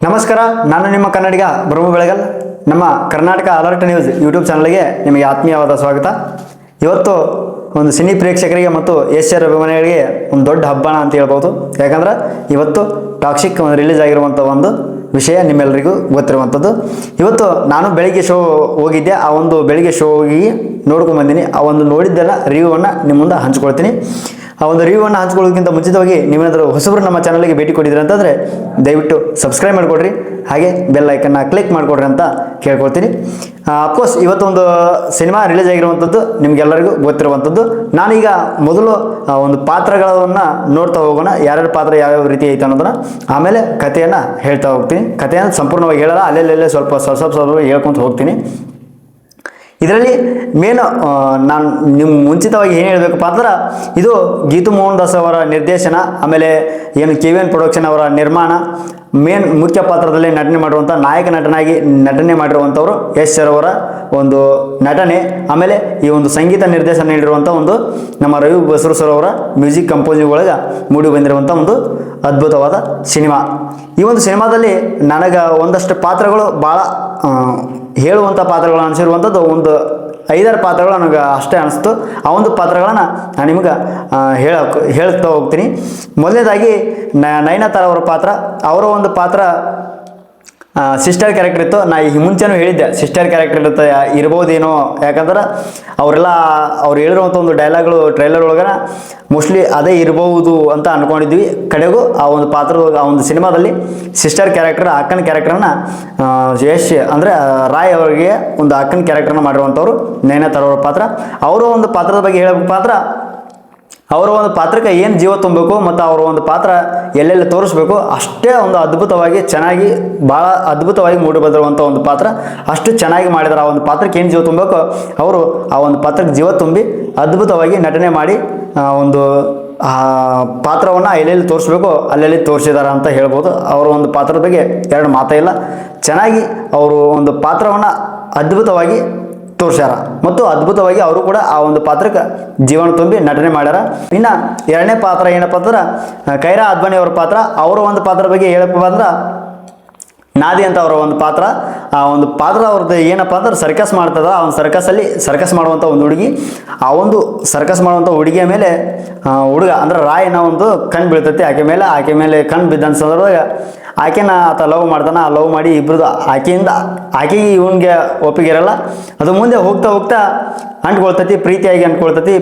ನಮಸ್ಕಾರ, ನಾನು ನಿಮ್ಮ ಕನ್ನಡಿಗ ಬ್ರಹ್ಮ ಬೆಳಗಲ್. ನಮ್ಮ ಕರ್ನಾಟಕ ಅಲರ್ಟ್ ನ್ಯೂಸ್ ಯೂಟ್ಯೂಬ್ ಚಾನಲ್ಗೆ ನಿಮಗೆ ಆತ್ಮೀಯವಾದ ಸ್ವಾಗತ. ಇವತ್ತು ಒಂದು ಸಿನಿ ಪ್ರೇಕ್ಷಕರಿಗೆ ಮತ್ತು ಏಷ್ಯರ್ ಅಭಿಮಾನಿಗಳಿಗೆ ಒಂದು ದೊಡ್ಡ ಹಬ್ಬನ ಅಂತ ಹೇಳ್ಬೋದು. ಯಾಕಂದ್ರೆ ಇವತ್ತು ಟಾಕ್ಸಿಕ್ ರಿಲೀಸ್ ಆಗಿರುವಂಥ ಒಂದು ವಿಷಯ ನಿಮ್ಮೆಲ್ಲರಿಗೂ ಗೊತ್ತಿರುವಂಥದ್ದು. ಇವತ್ತು ನಾನು ಬೆಳಿಗ್ಗೆ ಶೋ ಹೋಗಿದ್ದೆ. ಆ ಒಂದು ಬೆಳಿಗ್ಗೆ ಶೋ ಹೋಗಿ ನೋಡ್ಕೊಂಡ್ಬಂದಿನಿ. ಆ ಒಂದು ನೋಡಿದ್ದೆಲ್ಲ ರಿವ್ಯೂವನ್ನು ನಿಮ್ಮ ಮುಂದೆ ಹಂಚ್ಕೊಳ್ತೀನಿ. ಆ ಒಂದು ರಿವ್ಯೂವನ್ನು ಹಂಚ್ಕೊಳ್ಳೋದಕ್ಕಿಂತ ಮುಂಚಿತವಾಗಿ ನೀವೇನಾದರೂ ಹೊಸಬರು ನಮ್ಮ ಚಾನಲ್ಗೆ ಭೇಟಿ ಕೊಟ್ಟಿದ್ರೆ ಅಂತಂದರೆ ದಯವಿಟ್ಟು ಸಬ್ಸ್ಕ್ರೈಬ್ ಮಾಡಿಕೊಡ್ರಿ, ಹಾಗೆ ಬೆಲ್ ಐಕನ್ನ ಕ್ಲಿಕ್ ಮಾಡಿಕೊಡ್ರಿ ಅಂತ ಕೇಳ್ಕೊಳ್ತೀನಿ. ಅಫ್ಕೋರ್ಸ್ ಇವತ್ತೊಂದು ಸಿನಿಮಾ ರಿಲೀಸ್ ಆಗಿರುವಂಥದ್ದು ನಿಮಗೆಲ್ಲರಿಗೂ ಗೊತ್ತಿರುವಂಥದ್ದು. ನಾನೀಗ ಮೊದಲು ಒಂದು ಪಾತ್ರಗಳನ್ನು ನೋಡ್ತಾ ಹೋಗೋಣ, ಯಾರ್ಯಾರ ಪಾತ್ರ ಯಾವ್ಯಾವ ರೀತಿ ಐತೆ ಅನ್ನೋದನ್ನು. ಆಮೇಲೆ ಕಥೆಯನ್ನು ಹೇಳ್ತಾ ಹೋಗ್ತೀನಿ. ಕಥೆಯನ್ನು ಸಂಪೂರ್ಣವಾಗಿ ಹೇಳಲ್ಲ, ಅಲ್ಲೆಲ್ಲೇ ಸ್ವಲ್ಪ ಹೇಳ್ಕೊತ ಹೋಗ್ತೀನಿ. ಇದರಲ್ಲಿ ಮೇನು ನಾನು ನಿಮ್ಮ ಮುಂಚಿತವಾಗಿ ಏನು ಹೇಳಬೇಕಪ್ಪ ಅಂದ್ರೆ, ಇದು ಗೀತು ಮೋಹನ್ ದಾಸ್ ಅವರ ನಿರ್ದೇಶನ, ಆಮೇಲೆ ಏನು KVN ಪ್ರೊಡಕ್ಷನ್ ಅವರ ನಿರ್ಮಾಣ, ಮೇನ್ ಮುಖ್ಯ ಪಾತ್ರದಲ್ಲಿ ನಟನೆ ಮಾಡುವಂಥ ನಾಯಕ ನಟನಾಗಿ ನಟನೆ ಮಾಡಿರುವಂಥವರು ಯಶ್ ಸರ್ ಅವರ ಒಂದು ನಟನೆ, ಆಮೇಲೆ ಈ ಒಂದು ಸಂಗೀತ ನಿರ್ದೇಶನ ನೀಡಿರುವಂಥ ಒಂದು ನಮ್ಮ ರವಿ ಬಸರು ಸರ್ ಅವರ ಮ್ಯೂಸಿಕ್ ಕಂಪೋಸಿಂಗ್ ಒಳಗೆ ಮೂಡಿ ಬಂದಿರುವಂಥ ಒಂದು ಅದ್ಭುತವಾದ ಸಿನಿಮಾ. ಈ ಒಂದು ಸಿನಿಮಾದಲ್ಲಿ ನನಗೆ ಒಂದಷ್ಟು ಪಾತ್ರಗಳು ಭಾಳ ಹೇಳುವಂಥ ಪಾತ್ರಗಳು ಅನಿಸಿರುವಂಥದ್ದು ಒಂದು 5-6 ಪಾತ್ರಗಳು ನನಗೆ ಅಷ್ಟೇ ಅನಿಸ್ತು. ಆ ಒಂದು ಪಾತ್ರಗಳನ್ನು ನಾನು ನಿಮ್ಗೆ ಹೇಳ್ತಾ ಹೋಗ್ತೀನಿ. ಮೊದಲನೇದಾಗಿ ನಯನತಾರ ಅವರ ಪಾತ್ರ. ಅವರ ಒಂದು ಪಾತ್ರ ಸಿಸ್ಟರ್ ಕ್ಯಾರೆಕ್ಟರ್ ಇತ್ತು. ನಾ ಈ ಮುಂಚೆನೂ ಹೇಳಿದ್ದೆ ಸಿಸ್ಟರ್ ಕ್ಯಾರೆಕ್ಟರ್ ಇರ್ಬೋದೇನೋ, ಯಾಕಂದ್ರೆ ಅವ್ರು ಹೇಳಿರುವಂಥ ಒಂದು ಡೈಲಾಗ್ಗಳು ಟ್ರೈಲರ್ ಒಳಗನ ಮೋಸ್ಟ್ಲಿ ಅದೇ ಇರ್ಬೋದು ಅಂತ ಅಂದ್ಕೊಂಡಿದ್ವಿ. ಕಡೆಗೂ ಆ ಒಂದು ಆ ಒಂದು ಸಿನಿಮಾದಲ್ಲಿ ಸಿಸ್ಟರ್ ಕ್ಯಾರೆಕ್ಟರ್, ಅಕ್ಕನ ಕ್ಯಾರೆಕ್ಟರ್ನ ಯಶ್ ಅಂದರೆ ರಾಯ್ ಅವರಿಗೆ ಒಂದು ಅಕ್ಕನ ಕ್ಯಾರೆಕ್ಟರ್ನ ಮಾಡಿರುವಂಥವ್ರು ನಯನತಾರ ಅವರ ಪಾತ್ರ. ಅವರ ಒಂದು ಪಾತ್ರದ ಬಗ್ಗೆ ಹೇಳಬೇಕು ಅವರ ಒಂದು ಪಾತ್ರಕ್ಕೆ ಏನು ಜೀವ ತುಂಬಬೇಕು ಮತ್ತು ಅವರ ಒಂದು ಪಾತ್ರ ಎಲ್ಲೆಲ್ಲಿ ತೋರಿಸ್ಬೇಕು ಅಷ್ಟೇ ಒಂದು ಅದ್ಭುತವಾಗಿ ಚೆನ್ನಾಗಿ ಭಾಳ ಅದ್ಭುತವಾಗಿ ಮೂಡಿ ಬಂದಿರುವಂಥ ಒಂದು ಪಾತ್ರ. ಅಷ್ಟು ಚೆನ್ನಾಗಿ ಮಾಡಿದ್ದಾರೆ. ಆ ಒಂದು ಪಾತ್ರಕ್ಕೆ ಏನು ಜೀವ ತುಂಬಬೇಕು ಅವರು ಆ ಒಂದು ಪಾತ್ರಕ್ಕೆ ಜೀವ ತುಂಬಿ ಅದ್ಭುತವಾಗಿ ನಟನೆ ಮಾಡಿ ಒಂದು ಪಾತ್ರವನ್ನು ಎಲ್ಲೆಲ್ಲಿ ತೋರಿಸ್ಬೇಕು ಅಲ್ಲೆಲ್ಲಿ ತೋರಿಸಿದ್ದಾರೆ ಅಂತ ಹೇಳ್ಬೋದು. ಅವರ ಒಂದು ಪಾತ್ರದ ಬಗ್ಗೆ ಎರಡು ಮಾತೇ ಇಲ್ಲ. ಚೆನ್ನಾಗಿ ಅವರು ಒಂದು ಪಾತ್ರವನ್ನು ಅದ್ಭುತವಾಗಿ ತೋರ್ಸ್ಯಾರ ಮತ್ತು ಅದ್ಭುತವಾಗಿ ಅವರು ಕೂಡ ಆ ಒಂದು ಪಾತ್ರಕ್ಕೆ ಜೀವನ ತುಂಬಿ ನಟನೆ ಮಾಡ್ಯಾರ. ಇನ್ನು ಎರಡನೇ ಪಾತ್ರ ಏನಪ್ಪ ಅಂದ್ರೆ ಕೈರಾ ಅದ್ವಾನಿ ಅವರ ಪಾತ್ರ. ಅವರ ಒಂದು ಪಾತ್ರದ ಬಗ್ಗೆ ಹೇಳಪ್ಪ ಅಂದ್ರೆ ನಾದಿ ಅಂತ ಅವರ ಒಂದು ಪಾತ್ರ. ಆ ಒಂದು ಪಾತ್ರ ಅವ್ರದ್ದು ಏನಪ್ಪ ಅಂದ್ರೆ ಸರ್ಕಸ್ ಮಾಡ್ತದ. ಆ ಒಂದು ಸರ್ಕಸ್ ಮಾಡುವಂಥ ಒಂದು ಹುಡುಗಿ, ಆ ಒಂದು ಸರ್ಕಸ್ ಮಾಡುವಂಥ ಹುಡುಗಿಯ ಮೇಲೆ ಹುಡುಗ ಅಂದ್ರೆ ರಾಯನ ಒಂದು ಕಣ್ಣು ಬೀಳ್ತೈತಿ ಆಕೆ ಮೇಲೆ ಕಣ್ಣು ಬಿದ್ದಂಥ ಸಂದರ್ಭದಾಗ ಆಕೆನ ಆತ ಲವ್ ಮಾಡ್ತಾನೆ. ಆ ಲವ್ ಮಾಡಿ ಇಬ್ಬರದು ಆಕೆಗೆ ಇವನಿಗೆ ಒಪ್ಪಿಗೆ ಇರಲ್ಲ. ಅದು ಮುಂದೆ ಹೋಗ್ತಾ ಅಂಟ್ಕೊಳ್ತೈತಿ,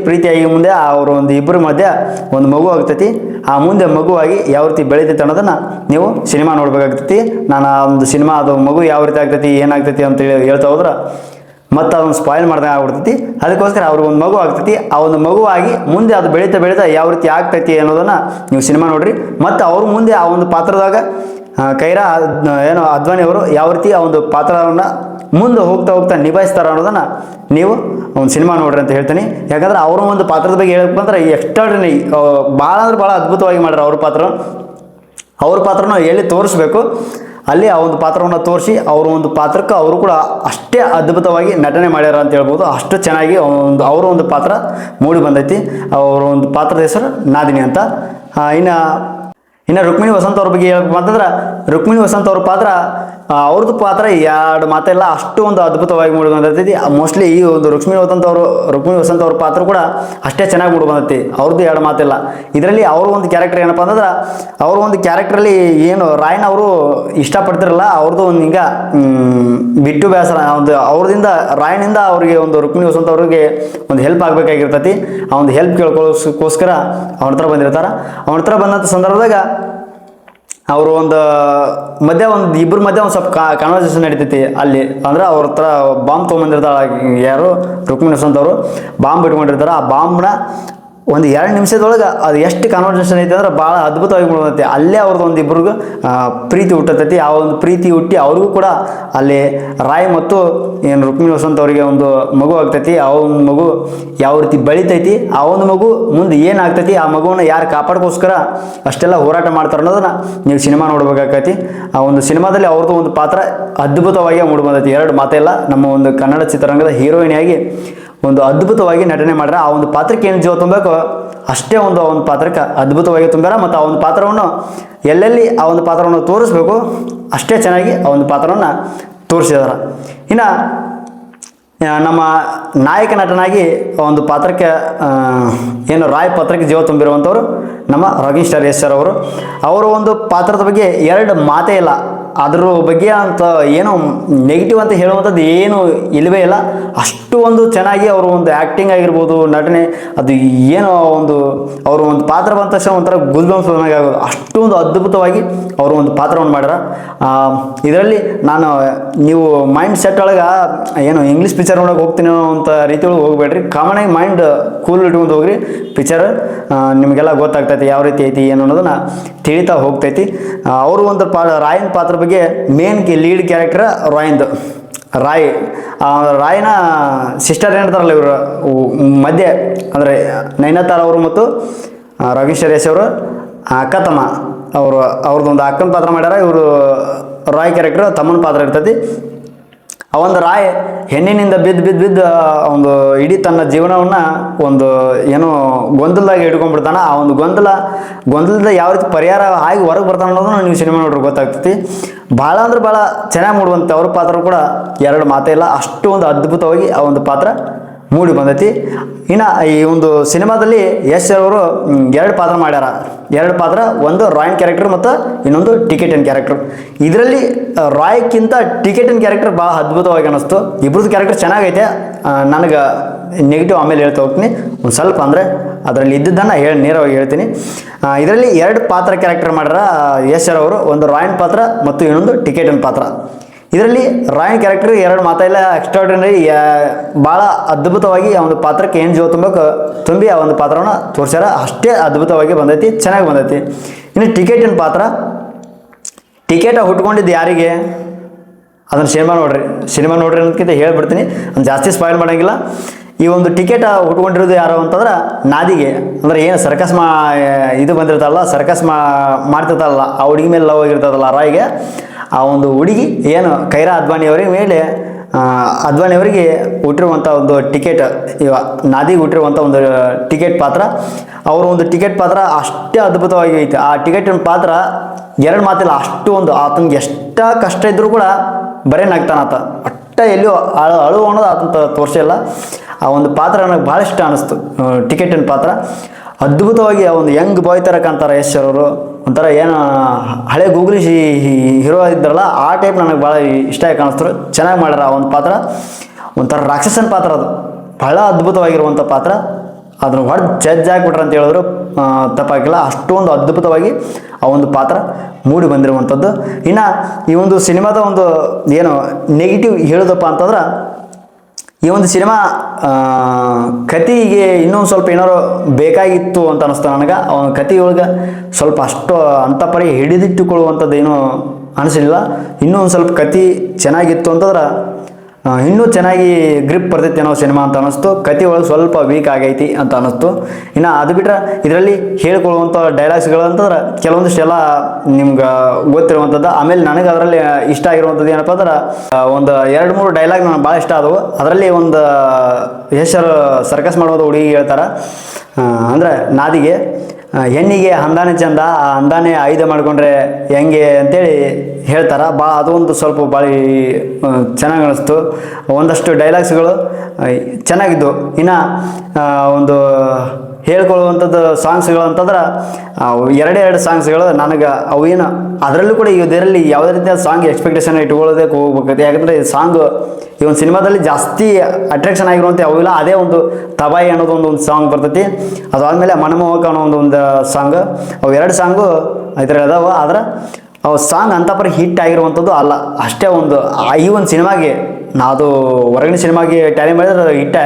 ಪ್ರೀತಿಯಾಗಿ ಮುಂದೆ ಅವರು ಒಂದು ಇಬ್ಬರ ಮಧ್ಯೆ ಒಂದು ಮಗು ಆಗ್ತೈತಿ. ಆ ಮುಂದೆ ಮಗುವಾಗಿ ಯಾವ ರೀತಿ ಬೆಳೀತೈತಿ ಅನ್ನೋದನ್ನು ನೀವು ಸಿನಿಮಾ ನೋಡ್ಬೇಕಾಗ್ತೈತಿ. ನಾನು ಆ ಒಂದು ಸಿನಿಮಾ ಅದು ಮಗು ಯಾವ ರೀತಿ ಆಗ್ತೈತಿ ಏನಾಗ್ತೈತಿ ಅಂತೇಳಿ ಹೇಳ್ತಾ ಹೋದ್ರೆ ಮತ್ತು ಅದನ್ನು ಸ್ಪಾಯ್ಲ್ ಮಾಡ್ದಂಗೆ ಆಗ್ಬಿಡ್ತೈತಿ. ಅದಕ್ಕೋಸ್ಕರ ಅವ್ರಿಗೆ ಒಂದು ಮಗು ಆಗ್ತೈತಿ. ಆ ಒಂದು ಮಗುವಾಗಿ ಮುಂದೆ ಅದು ಬೆಳೀತಾ ಯಾವ ರೀತಿ ಆಗ್ತೈತಿ ಅನ್ನೋದನ್ನು ನೀವು ಸಿನಿಮಾ ನೋಡ್ರಿ. ಮತ್ತು ಅವ್ರ ಮುಂದೆ ಆ ಒಂದು ಪಾತ್ರದಾಗ ಕೈರಾ ಅದ್ವಾನಿ ಅವರು ಯಾವ ರೀತಿ ಆ ಒಂದು ಪಾತ್ರವನ್ನು ಮುಂದೆ ಹೋಗ್ತಾ ನಿಭಾಯಿಸ್ತಾರೆ ಅನ್ನೋದನ್ನು ನೀವು ಒಂದು ಸಿನಿಮಾ ನೋಡ್ರಿ ಅಂತ ಹೇಳ್ತೀನಿ. ಯಾಕಂದ್ರೆ ಅವರ ಒಂದು ಪಾತ್ರದ ಬಗ್ಗೆ ಹೇಳಬೇಕು ಅಂದ್ರೆ ಎಕ್ಸ್ಟ್ರಾರ್ಡಿನರಿ, ಭಾಳ ಅಂದ್ರೆ ಭಾಳ ಅದ್ಭುತವಾಗಿ ಮಾಡ್ಯಾರ. ಅವ್ರ ಪಾತ್ರನ ಎಲ್ಲಿ ತೋರಿಸ್ಬೇಕು ಅಲ್ಲಿ ಆ ಒಂದು ಪಾತ್ರವನ್ನು ತೋರಿಸಿ ಅವರ ಒಂದು ಪಾತ್ರಕ್ಕೆ ಅವರು ಕೂಡ ಅಷ್ಟೇ ಅದ್ಭುತವಾಗಿ ನಟನೆ ಮಾಡ್ಯಾರ ಅಂತ ಹೇಳ್ಬೋದು. ಅಷ್ಟು ಚೆನ್ನಾಗಿ ಅವರ ಒಂದು ಪಾತ್ರ ಮೂಡಿ ಬಂದೈತಿ. ಅವರ ಒಂದು ಪಾತ್ರದ ಹೆಸರು ನಾದಿನಿ ಅಂತ. ಇನ್ನು ರುಕ್ಮಿಣಿ ವಸಂತ್ ಅವ್ರ ಬಗ್ಗೆ ಹೇಳ್ಬೇಕು ಅಂತಂದ್ರೆ ರುಕ್ಮಿಣಿ ವಸಂತ್ ಅವ್ರ ಪಾತ್ರ ಅವ್ರದ್ದು ಪಾತ್ರ ಎರಡು ಮಾತೆಲ್ಲ ಅಷ್ಟು ಒಂದು ಅದ್ಭುತವಾಗಿ ಮೂಡಿ ಬಂದಿರ್ತೈತಿ. ಮೋಸ್ಟ್ಲಿ ಈ ಒಂದು ರುಕ್ಮಿಣಿ ವಸಂತ್ ಅವ್ರ ಪಾತ್ರ ಕೂಡ ಅಷ್ಟೇ ಚೆನ್ನಾಗಿ ಮೂಡಿ ಬಂದೈತಿ. ಅವ್ರದ್ದು ಎರಡು ಮಾತೆಲ್ಲ. ಇದರಲ್ಲಿ ಅವ್ರ ಒಂದು ಕ್ಯಾರೆಕ್ಟರ್ ಏನಪ್ಪ ಅಂತಂದ್ರೆ ಅವ್ರ ಒಂದು ಕ್ಯಾರೆಕ್ಟ್ರಲ್ಲಿ ಏನು ರಾಯನ್ ಅವರು ಇಷ್ಟಪಡ್ತಿರಲ್ಲ, ಅವ್ರದ್ದು ಒಂದು ಹಿಂಗೆ ಬಿಟ್ಟು ಬೇಸರ ಒಂದು ಅವ್ರದಿಂದ ರಾಯನಿಂದ ಅವರಿಗೆ ಒಂದು ರುಕ್ಮಿಣಿ ವಸಂತ್ ಅವ್ರಿಗೆ ಒಂದು ಹೆಲ್ಪ್ ಆಗಬೇಕಾಗಿರ್ತೈತಿ. ಆ ಒಂದು ಹೆಲ್ಪ್ ಕೇಳ್ಕೊಳ್ಳೋಕ್ಕೋಸ್ಕರ ಅವ್ರ ಹತ್ರ ಬಂದಿರ್ತಾರೆ. ಅವ್ರ ಹತ್ರ ಬಂದಂಥ ಸಂದರ್ಭದಾಗ ಅವರು ಇಬ್ಬರ ಮಧ್ಯೆ ಒಂದು ಸ್ವಲ್ಪ ಕಾನ್ವರ್ಸೇಷನ್ ನಡೀತೈತಿ ಅಲ್ಲಿ. ಅಂದ್ರೆ ಅವ್ರ ಹತ್ರ ಬಾಂಬ್ ತೊಗೊಂಬಂದಿರ್ತಾಳೆ ಯಾರು ರುಕ್ಮಿಣಿ ವಸಂತ್ ಅವರು. ಬಾಂಬ್ ಇಟ್ಕೊಂಡಿರ್ತಾರೆ. ಆ ಬಾಂಬ್ನ ಒಂದು 2 ನಿಮಿಷದೊಳಗೆ ಅದು ಎಷ್ಟು ಕಾನ್ವರ್ಸೇಷನ್ ಐತೆ ಅಂದ್ರೆ ಭಾಳ ಅದ್ಭುತವಾಗಿ ಬಿಡ್ತೈತಿ. ಅಲ್ಲೇ ಅವ್ರದ್ದು ಒಂದು ಇಬ್ಬರಿಗೂ ಪ್ರೀತಿ ಹುಟ್ಟತೈತಿ. ಆ ಒಂದು ಪ್ರೀತಿ ಹುಟ್ಟಿ ಅವ್ರಿಗೂ ಕೂಡ ಅಲ್ಲಿ ರಾಯ್ ಮತ್ತು ಏನು ರುಕ್ಮಿಣಿ ವಸಂತ್ ಅವರಿಗೆ ಒಂದು ಮಗು ಆಗ್ತೈತಿ. ಆ ಒಂದು ಮಗು ಯಾವ ರೀತಿ ಬೆಳಿತೈತಿ, ಆ ಒಂದು ಮಗು ಮುಂದೆ ಏನಾಗ್ತೈತಿ, ಆ ಮಗುವನ್ನು ಯಾರು ಕಾಪಾಡೋಕ್ಕೋಸ್ಕರ ಅಷ್ಟೆಲ್ಲ ಹೋರಾಟ ಮಾಡ್ತಾರೆ ಅನ್ನೋದನ್ನು ನೀವು ಸಿನಿಮಾ ನೋಡ್ಬೇಕಾಗೈತಿ. ಆ ಒಂದು ಸಿನಿಮಾದಲ್ಲಿ ಅವ್ರದ್ದು ಒಂದು ಪಾತ್ರ ಅದ್ಭುತವಾಗಿ ಮೂಡಿ ಬಂದೈತಿ. ಎರಡು ಮಾತೆಲ್ಲ ನಮ್ಮ ಒಂದು ಕನ್ನಡ ಚಿತ್ರರಂಗದ ಹೀರೋಯಿನಿಯಾಗಿ ಒಂದು ಅದ್ಭುತವಾಗಿ ನಟನೆ ಮಾಡ್ಯಾರ. ಆ ಒಂದು ಪಾತ್ರಕ್ಕೆ ಏನು ಜೀವ ತುಂಬಬೇಕು ಅಷ್ಟೇ ಒಂದು ಪಾತ್ರಕ್ಕೆ ಅದ್ಭುತವಾಗಿ ತುಂಬ್ಯಾರ. ಮತ್ತು ಆ ಒಂದು ಪಾತ್ರವನ್ನು ಎಲ್ಲೆಲ್ಲಿ ಆ ಒಂದು ಪಾತ್ರವನ್ನು ತೋರಿಸ್ಬೇಕು ಅಷ್ಟೇ ಚೆನ್ನಾಗಿ ಆ ಒಂದು ಪಾತ್ರವನ್ನು ತೋರಿಸಿದಾರೆ. ಇನ್ನು ನಮ್ಮ ನಾಯಕ ನಟನಾಗಿ ಒಂದು ಪಾತ್ರಕ್ಕೆ ಏನು ರಾಯ್ ಪಾತ್ರಕ್ಕೆ ಜೀವ ತುಂಬಿರುವಂಥವ್ರು ನಮ್ಮ ರಾಕಿಂಗ್ ಸ್ಟಾರ್ ಯಶ್ ಸರ್ ಅವರು. ಅವರ ಒಂದು ಪಾತ್ರದ ಬಗ್ಗೆ ಎರಡು ಮಾತೇ ಇಲ್ಲ. ಅದ್ರ ಬಗ್ಗೆ ಅಂತ ಏನು ನೆಗೆಟಿವ್ ಅಂತ ಹೇಳುವಂಥದ್ದು ಏನು ಇಲ್ಲವೇ ಇಲ್ಲ. ಅಷ್ಟು ಒಂದು ಚೆನ್ನಾಗಿ ಅವರು ಒಂದು ಆ್ಯಕ್ಟಿಂಗ್ ಆಗಿರ್ಬೋದು, ನಟನೆ, ಅದು ಏನೋ ಒಂದು ಅವರು ಒಂದು ಪಾತ್ರ ಬಂದ ತಕ್ಷಣ ಒಂಥರ ಗುಲ್ಬಂಸ್ ಆಗೋದು, ಅಷ್ಟೊಂದು ಅದ್ಭುತವಾಗಿ ಅವರು ಒಂದು ಪಾತ್ರವನ್ನು ಮಾಡ್ಯಾರ. ಇದರಲ್ಲಿ ನೀವು ಮೈಂಡ್ ಸೆಟ್ ಒಳಗೆ ಏನು ಇಂಗ್ಲೀಷ್ ಪಿಕ್ಚರ್ ನೋಡೋಕೆ ಹೋಗ್ತೀನಿ ಅಂತ ರೀತಿ ಒಳಗೆ ಹೋಗ್ಬೇಡ್ರಿ. ಕಾಮನಾಗಿ ಮೈಂಡ್ ಕೂಲ್ ಇಟ್ಕೊಂಡು ಹೋಗ್ರಿ. ಪಿಕ್ಚರ್ ನಿಮಗೆಲ್ಲ ಗೊತ್ತಾಗ್ತೈತಿ ಯಾವ ರೀತಿ ಐತಿ ಏನು ಅನ್ನೋದನ್ನ ತಿಳಿತಾ ಹೋಗ್ತೈತಿ. ಅವರು ಒಂದು ರಾಯನ್ ಪಾತ್ರ ಬಗ್ಗೆ ಮೇನ್ ಲೀಡ್ ಕ್ಯಾರೆಕ್ಟರ್ ರಾಯ್ನ ಸಿಸ್ಟರ್ ಏನಿರ್ತಾರಲ್ಲ ಇವರು ಮಧ್ಯೆ ಅಂದರೆ ನೈನತಾರ ಅವರು ಮತ್ತು ರಾಕಿಂಗ್ ಸ್ಟಾರ್ ಯಶ್ ಅವರು ಅಕ್ಕ ತಮ್ಮ ಅವ್ರದ್ದೊಂದು ಅಕ್ಕನ ಪಾತ್ರ ಮಾಡ್ಯಾರ. ಇವರು ರಾಯ್ ಕ್ಯಾರೆಕ್ಟರ್ ತಮ್ಮನ ಪಾತ್ರ ಇರ್ತೈತಿ. ಆ ಒಂದು ರಾಯ್ ಹೆಣ್ಣಿನಿಂದ ಬಿದ್ದು ಒಂದು ಇಡೀ ತನ್ನ ಜೀವನವನ್ನು ಒಂದು ಏನೋ ಗೊಂದಲದಾಗ ಇಟ್ಕೊಂಡ್ಬಿಡ್ತಾನೆ. ಆ ಒಂದು ಗೊಂದಲದ ಯಾವ ರೀತಿ ಪರಿಹಾರ ಆಗಿ ಹೊರಗೆ ಬರ್ತಾನೆ ಅನ್ನೋದನ್ನು ನೀವು ಸಿನಿಮಾ ನೋಡ್ರಿ ಗೊತ್ತಾಗ್ತೈತಿ. ಭಾಳ ಅಂದ್ರೆ ಭಾಳ ಚೆನ್ನಾಗಿ ಮೂಡುವಂಥ ಅವ್ರ ಪಾತ್ರ ಕೂಡ ಎರಡು ಮಾತೇ ಇಲ್ಲ. ಅಷ್ಟು ಒಂದು ಅದ್ಭುತವಾಗಿ ಆ ಒಂದು ಪಾತ್ರ ಮೂಡಿ ಬಂದೈತಿ. ಇನ್ನು ಈ ಒಂದು ಸಿನಿಮಾದಲ್ಲಿ ಯಶ್ ಅವರು ಎರಡು ಪಾತ್ರ ಮಾಡ್ಯಾರ. ಎರಡು ಪಾತ್ರ, ಒಂದು ರಾಯನ್ ಕ್ಯಾರೆಕ್ಟರ್ ಮತ್ತು ಇನ್ನೊಂದು ಟಿಕೆಟನ್ ಕ್ಯಾರೆಕ್ಟರ್. ಇದರಲ್ಲಿ ರಾಯ್ಕ್ಕಿಂತ ಟಿಕೆಟನ್ ಕ್ಯಾರೆಕ್ಟರ್ ಭಾಳ ಅದ್ಭುತವಾಗಿ ಅನ್ನಿಸ್ತು. ಇಬ್ಬರದ್ದು ಕ್ಯಾರೆಕ್ಟರ್ ಚೆನ್ನಾಗೈತೆ. ನನಗೆ ನೆಗೆಟಿವ್ ಆಮೇಲೆ ಹೇಳ್ತಾ ಹೋಗ್ತೀನಿ. ಒಂದು ಸ್ವಲ್ಪ ಅಂದರೆ ಅದರಲ್ಲಿ ಇದ್ದದ್ದನ್ನು ನೇರವಾಗಿ ಹೇಳ್ತೀನಿ. ಇದರಲ್ಲಿ ಎರಡು ಪಾತ್ರ ಕ್ಯಾರೆಕ್ಟರ್ ಮಾಡ್ಯಾರ ಯಶ್ ಅವರು, ಒಂದು ರಾಯನ್ ಪಾತ್ರ ಮತ್ತು ಇನ್ನೊಂದು ಟಿಕೆಟನ್ ಪಾತ್ರ. ಇದರಲ್ಲಿ ರಾಯನ್ ಕ್ಯಾರೆಕ್ಟರ್ ಎರಡು ಮಾತಾಯಿಲ್ಲ, ಎಕ್ಸ್ಟ್ರಾರ್ಡಿನರಿ, ಭಾಳ ಅದ್ಭುತವಾಗಿ ಆ ಒಂದು ಪಾತ್ರಕ್ಕೆ ಏನು ಜೀವ ತುಂಬಿ ಆ ಒಂದು ಪಾತ್ರವನ್ನು ತೋರಿಸ್ಯಾರ. ಅಷ್ಟೇ ಅದ್ಭುತವಾಗಿ ಬಂದೈತಿ, ಚೆನ್ನಾಗಿ ಬಂದೈತಿ. ಇನ್ನು ಟಿಕೆಟಿನ ಪಾತ್ರ, ಟಿಕೆಟ ಹುಟ್ಕೊಂಡಿದ್ದು ಯಾರಿಗೆ ಅದನ್ನು ಸಿನಿಮಾ ನೋಡ್ರಿ ಅನ್ನೋದಕ್ಕಿಂತ ಹೇಳ್ಬಿಡ್ತೀನಿ, ನಾನು ಜಾಸ್ತಿ ಸ್ಪಾಯ್ಲ್ ಮಾಡೋಂಗಿಲ್ಲ. ಈ ಒಂದು ಟಿಕೆಟ್ ಹುಟ್ಕೊಂಡಿರೋದು ಯಾರು ಅಂತಂದ್ರೆ ನಾದಿಗೆ, ಅಂದರೆ ಏನು ಸರ್ಕಸ್ ಇದು ಬಂದಿರ್ತಲ್ಲ, ಸರ್ಕಸ್ ಮಾಡ್ತಿರ್ತಲ್ಲ, ಆ ಹುಡುಗಿ ಮೇಲೆ ಲವ್ ಆಗಿರ್ತದಲ್ಲ ರಾಯ್ಗೆ. ಆ ಒಂದು ಹುಡುಗಿ ಏನು ಕೈರಾ ಅದ್ವಾನಿಯವರಿಗೆ ಹುಟ್ಟಿರುವಂಥ ಒಂದು ಟಿಕೆಟ್, ನಾದಿಗೆ ಹುಟ್ಟಿರುವಂಥ ಒಂದು ಟಿಕೆಟ್ ಪಾತ್ರ. ಅವರು ಒಂದು ಟಿಕೆಟ್ ಪಾತ್ರ ಅಷ್ಟೇ ಅದ್ಭುತವಾಗಿ ಐತೆ. ಆ ಟಿಕೆಟಿನ ಪಾತ್ರ ಎರಡು ಮಾತಿಲ್ಲ, ಅಷ್ಟು ಒಂದು ಆತನಿಗೆ ಎಷ್ಟ ಕಷ್ಟ ಇದ್ದರೂ ಕೂಡ ಬರೀ ನಗ್ತಾನಾತ, ಎಲ್ಲಿಯೋ ಅಳು ಅನ್ನೋದು ಆತಂತ ತೋರಿಸಿಲ್ಲ. ಆ ಒಂದು ಪಾತ್ರ ನನಗೆ ಭಾಳ ಇಷ್ಟ ಅನ್ನಿಸ್ತು. ಟಿಕೆಟಿನ ಪಾತ್ರ ಅದ್ಭುತವಾಗಿ ಆ ಒಂದು ಯಂಗ್ ಬಾಯ್ ಥರ ಕಾಣ್ತಾರೆ ಯಶ್ ಅವರು. ಒಂಥರ ಏನು ಹಳೆ ಗೂಗ್ಲಿ ಹೀರೋ ಇದ್ದಾರಲ್ಲ ಆ ಟೈಪ್ ನನಗೆ ಭಾಳ ಇಷ್ಟ ಆಗಿ ಕಾಣಿಸ್ತಾರೆ. ಚೆನ್ನಾಗಿ ಮಾಡ್ಯಾರ ಆ ಒಂದು ಪಾತ್ರ. ಒಂಥರ ರಾಕ್ಷಸನ ಪಾತ್ರ, ಅದು ಭಾಳ ಅದ್ಭುತವಾಗಿರುವಂಥ ಪಾತ್ರ. ಅದನ್ನು ಹೊಡೆದು ಜಡ್ಜ್ ಆಗಿಬಿಟ್ರೆ ಅಂತ ಹೇಳಿದ್ರು ತಪ್ಪಾಗಿಲ್ಲ. ಅಷ್ಟೊಂದು ಅದ್ಭುತವಾಗಿ ಆ ಒಂದು ಪಾತ್ರ ಮೂಡಿ ಬಂದಿರುವಂಥದ್ದು. ಇನ್ನು ಈ ಒಂದು ಸಿನಿಮಾದ ಒಂದು ಏನು ನೆಗೆಟಿವ್ ಹೇಳೋದಪ್ಪ ಅಂತಂದ್ರೆ, ಈ ಒಂದು ಸಿನಿಮಾ ಕತೆಗೆ ಇನ್ನೊಂದು ಸ್ವಲ್ಪ ಏನಾರು ಬೇಕಾಗಿತ್ತು ಅಂತ ಅನ್ನಿಸ್ತು ನನಗೆ. ಅವನ ಕತೆಯೊಳಗೆ ಸ್ವಲ್ಪ ಅಷ್ಟು ಅಂಥ ಪರಿ ಹಿಡಿದಿಟ್ಟುಕೊಳ್ಳುವಂಥದ್ದು ಏನೂ ಅನಿಸಲಿಲ್ಲ. ಇನ್ನೂ ಒಂದು ಸ್ವಲ್ಪ ಕತೆ ಚೆನ್ನಾಗಿತ್ತು ಅಂತಂದ್ರೆ ಇನ್ನೂ ಚೆನ್ನಾಗಿ ಗ್ರಿಪ್ ಬರ್ತೈತಿ ಅನ್ನೋ ಸಿನಿಮಾ ಅಂತ ಅನ್ನಿಸ್ತು. ಕತೆ ಒಳಗೆ ಸ್ವಲ್ಪ ವೀಕ್ ಆಗೈತಿ ಅಂತ ಅನ್ನಿಸ್ತು. ಇನ್ನು ಅದು ಬಿಟ್ಟರೆ ಇದರಲ್ಲಿ ಹೇಳ್ಕೊಳ್ಳುವಂಥ ಡೈಲಾಗ್ಸ್ಗಳು ಅಂತಂದ್ರೆ ಕೆಲವೊಂದಿಷ್ಟೆಲ್ಲ ನಿಮ್ಗೆ ಗೊತ್ತಿರುವಂಥದ್ದು. ಆಮೇಲೆ ನನಗೆ ಅದರಲ್ಲಿ ಇಷ್ಟ ಆಗಿರುವಂಥದ್ದು ಏನಪ್ಪ ಅಂದ್ರೆ ಒಂದು 2-3 ಡೈಲಾಗ್ ನನಗೆ ಭಾಳ ಇಷ್ಟ ಆದವು. ಅದರಲ್ಲಿ ಒಂದು ಹೆಸರು ಸರ್ಕಸ್ ಮಾಡುವಂಥ ಹುಡುಗಿ ಹೇಳ್ತಾರೆ, ಅಂದರೆ ನಾದಿಗೆ, ಹೆಣ್ಣಿಗೆ ಹಂದಾನೆ ಚಂದ, ಆ ಹಂದಾನೆ ಆಯುಧ ಮಾಡಿಕೊಂಡ್ರೆ ಹೆಂಗೆ ಅಂತೇಳಿ ಹೇಳ್ತಾರೆ. ಅದೊಂದು ಸ್ವಲ್ಪ ಭಾಳ ಚೆನ್ನಾಗಿ ಅನಿಸ್ತು. ಒಂದಷ್ಟು ಡೈಲಾಗ್ಸ್ಗಳು ಚೆನ್ನಾಗಿದ್ದು. ಇನ್ನು ಒಂದು ಹೇಳ್ಕೊಳ್ಳುವಂಥದ್ದು ಸಾಂಗ್ಸ್ಗಳು ಅಂತಂದ್ರೆ ಎರಡೇ ಸಾಂಗ್ಸ್ಗಳು ನನಗೆ ಅವು ಏನು ಅದರಲ್ಲೂ ಕೂಡ ಇದರಲ್ಲಿ ಯಾವುದೇ ರೀತಿಯ ಸಾಂಗ್ ಎಕ್ಸ್ಪೆಕ್ಟೇಷನ್ ಇಟ್ಕೊಳ್ಳೋದಕ್ಕೆ ಹೋಗ್ಬೇಕೈತೆ. ಯಾಕಂದರೆ ಈ ಸಾಂಗ್ ಈ ಒಂದು ಸಿನಿಮಾದಲ್ಲಿ ಜಾಸ್ತಿ ಅಟ್ರಾಕ್ಷನ್ ಆಗಿರುವಂಥ ಅವಿಲ್ಲ. ಅದೇ ಒಂದು ತಬಾಯಿ ಅನ್ನೋದು ಒಂದು ಸಾಂಗ್ ಬರ್ತೈತಿ. ಅದಾದಮೇಲೆ ಮನಮೋಹಕ ಅನ್ನೋ ಒಂದು ಸಾಂಗ್. ಅವು ಎರಡು ಸಾಂಗು ಇದರಲ್ಲಿ ಅದಾವ. ಆದ್ರೆ ಅವು ಸಾಂಗ್ ಅಂಥ ಪರಿ ಹಿಟ್ ಆಗಿರುವಂಥದ್ದು ಅಲ್ಲ. ಅಷ್ಟೇ ಒಂದು ಈ ಒಂದು ಸಿನಿಮಾಗೆ ಅದು ಹೊರಗಿನ ಸಿನಿಮಾಗೆ ಟ್ಯಾಲಿ ಮಾಡಿದ್ರೆ ಹಿಟ್ಟೆ.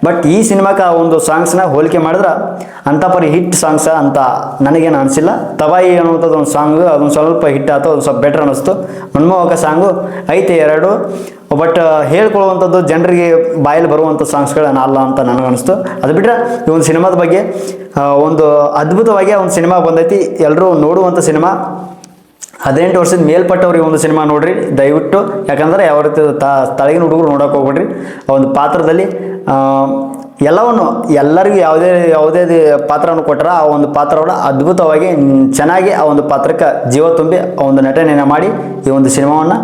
ಬಟ್ ಈ ಸಿನಿಮಾಕ್ಕೆ ಆ ಒಂದು ಸಾಂಗ್ಸ್ನ ಹೋಲಿಕೆ ಮಾಡಿದ್ರೆ ಅಂಥ ಪರಿ ಹಿಟ್ ಸಾಂಗ್ಸ ಅಂತ ನನಗೇನು ಅನಿಸಿಲ್ಲ. ತಬಾಯಿ ಅನ್ನುವಂಥದ್ದು ಒಂದು ಸಾಂಗು ಅದೊಂದು ಸ್ವಲ್ಪ ಹಿಟ್ ಆಯ್ತು, ಅದು ಸ್ವಲ್ಪ ಬೆಟ್ರ್ ಅನ್ನಿಸ್ತು. ಮನಮೋಹಕ ಸಾಂಗು ಐತೆ ಎರಡು, ಬಟ್ ಹೇಳ್ಕೊಳ್ಳುವಂಥದ್ದು ಜನರಿಗೆ ಬಾಯಲ್ಲಿ ಬರುವಂಥ ಸಾಂಗ್ಸ್ಗಳನ್ನ ಅಲ್ಲ ಅಂತ ನನಗನ್ನಿಸ್ತು. ಅದು ಬಿಟ್ಟರೆ ಈ ಒಂದು ಸಿನಿಮಾದ ಬಗ್ಗೆ ಒಂದು ಅದ್ಭುತವಾಗಿ ಒಂದು ಸಿನಿಮಾ ಬಂದೈತಿ. ಎಲ್ಲರೂ ನೋಡುವಂಥ ಸಿನಿಮಾ. 18 ವರ್ಷದ ಮೇಲ್ಪಟ್ಟವ್ರು ಈ ಒಂದು ಸಿನಿಮಾ ನೋಡ್ರಿ ದಯವಿಟ್ಟು. ಯಾಕಂದ್ರೆ ಯಾವ ರೀತಿ ತಳಗಿನ ಹುಡುಗರು ನೋಡೋಕೆ ಹೋಗ್ಬಿಡ್ರಿ. ಆ ಒಂದು ಪಾತ್ರದಲ್ಲಿ ಎಲ್ಲವನ್ನು ಎಲ್ಲರಿಗೂ ಯಾವುದೇ ಪಾತ್ರವನ್ನು ಕೊಟ್ಟರೆ ಆ ಒಂದು ಪಾತ್ರವನ್ನು ಅದ್ಭುತವಾಗಿ ಚೆನ್ನಾಗಿ ಆ ಒಂದು ಪಾತ್ರಕ್ಕೆ ಜೀವ ತುಂಬಿ ಆ ಒಂದು ನಟನೆಯನ್ನು ಮಾಡಿ ಈ ಒಂದು ಸಿನಿಮಾವನ್ನು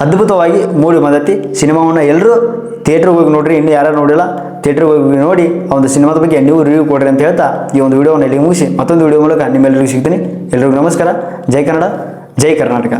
ಅದ್ಭುತವಾಗಿ ಮೂಡಿ ಬಂದೈತಿ. ಸಿನಿಮಾವನ್ನು ಎಲ್ಲರೂ ಥಿಯೇಟ್ರಿಗೆ ಹೋಗಿ ನೋಡ್ರಿ. ಇನ್ನೂ ಯಾರು ನೋಡಿಲ್ಲ ಥಿಯೇಟ್ರಿಗೆ ಹೋಗಿ ನೋಡಿ ಆ ಒಂದು ಸಿನಿಮಾದ ಬಗ್ಗೆ ನೀವು ರಿವ್ಯೂ ಕೊಡ್ರಿ ಅಂತ ಹೇಳ್ತಾ ಈ ಒಂದು ವಿಡಿಯೋವನ್ನು ಇಲ್ಲಿ ಮುಗಿಸಿ ಮತ್ತೊಂದು ವಿಡಿಯೋ ಮೂಲಕ ನಿಮ್ಮೆಲ್ಲರಿಗೂ ಸಿಗ್ತೀನಿ. ಎಲ್ರಿಗೂ ನಮಸ್ಕಾರ. ಜೈ ಕನ್ನಡ, ಜೈ ಕರ್ನಾಟಕ.